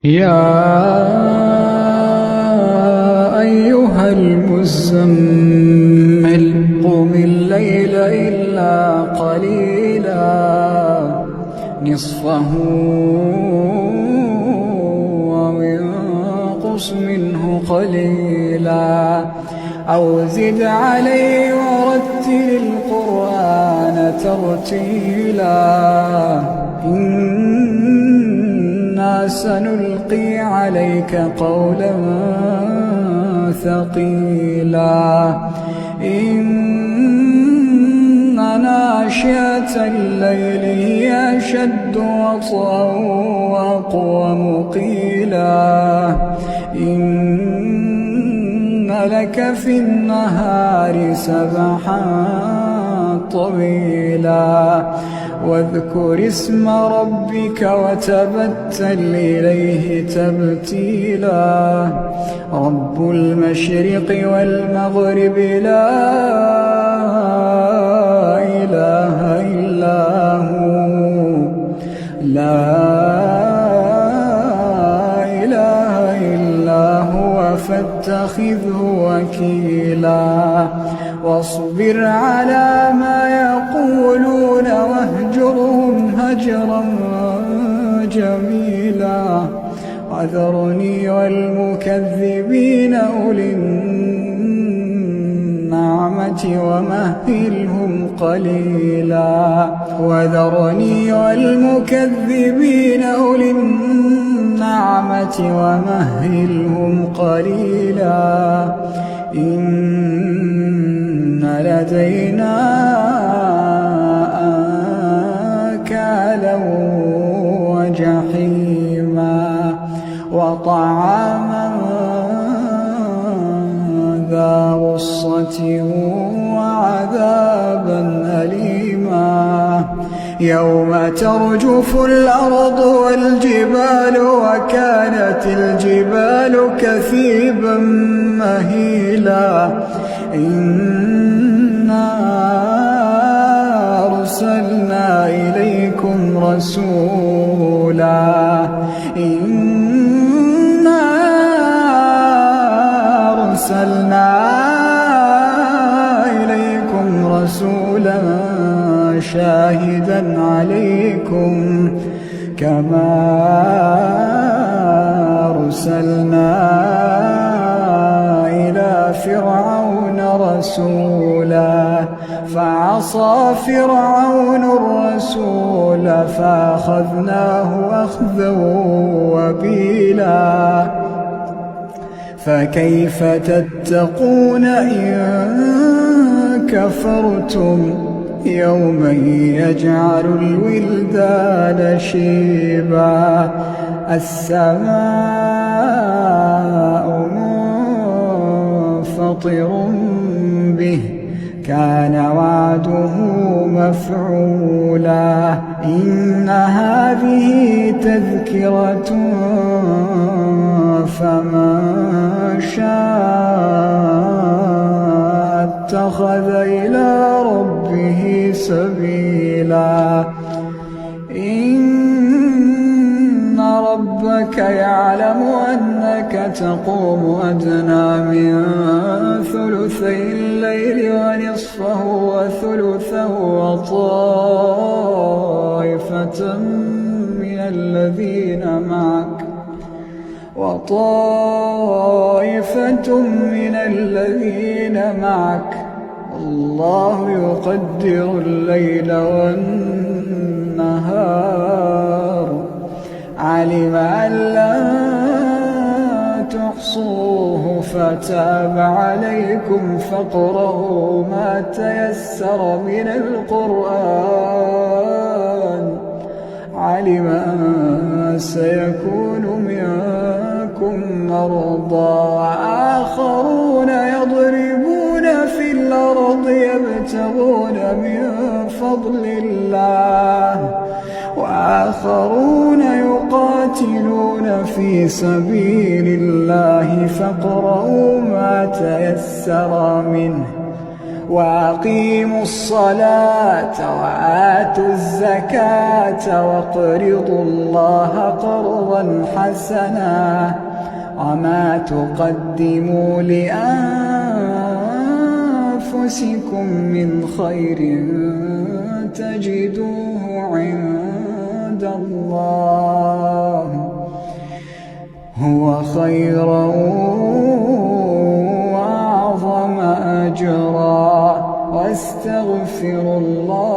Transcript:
يا أيها المزمل قم الليل إلا قليلا نصفه وانقص منه قليلا أو زد عليه ورتل القرآن ترتيلا إنا سنلقي عليك قولا ثقيلا إن ناشئة الليل هي أشد وطئا وأقوم قيلا إن لك في النهار سبحا طويلا واذكر اسم ربك وتبتل إليه تبتيلا رب المشرق والمغرب لا إله إلا هو فاتخذه وكيلا واصبر على ما يقولون واهجرهم هجرا جميلا وذرني والمكذبين أولي النعمة ومهلهم قليلا وذرني والمكذبين أولي النعمة ومهلهم قليلا إن لدينا أنكالا وجحيما وطعاما ذا غصة وعذابا أليما يوم ترجف الأرض والجبال وكانت الجبال كثيبا مهيلا إنا أرسلنا إليكم رسولا شاهدا عليكم كما أرسلنا إلى فرعون رسولا فعصى فرعون الرسول فأخذناه أخذا وبيلا فكيف تتقون إن كفرتم يوما يجعل الولدان شيبا السماء منفطر به كان وعده مفعولا إن هذه تذكرة فمن شاء اتخذ إلى ربه سبيلا إن ربك يعلم أنك تقوم أدنى من ثلثي الليل ونصفه وثلثه وطائفة من الذين معك الله يقدر الليل والنهار علم أن لن تحصوه فتاب عليكم فاقرؤوا ما تيسر من القرآن علم أن سيكون منكم مرضى وآخرون يضربون في الأرض يبتغون من فضل الله وآخرون يقاتلون في سبيل الله فاقرؤوا ما تيسر منه وأقيموا الصلاة وآتوا الزكاة وَاقْرِضُوا الله قرضا حسنا وما تقدموا لأنفسكم من خير تجدوه عند الله هو خيرا وأعظم أجرا واستغفروا الله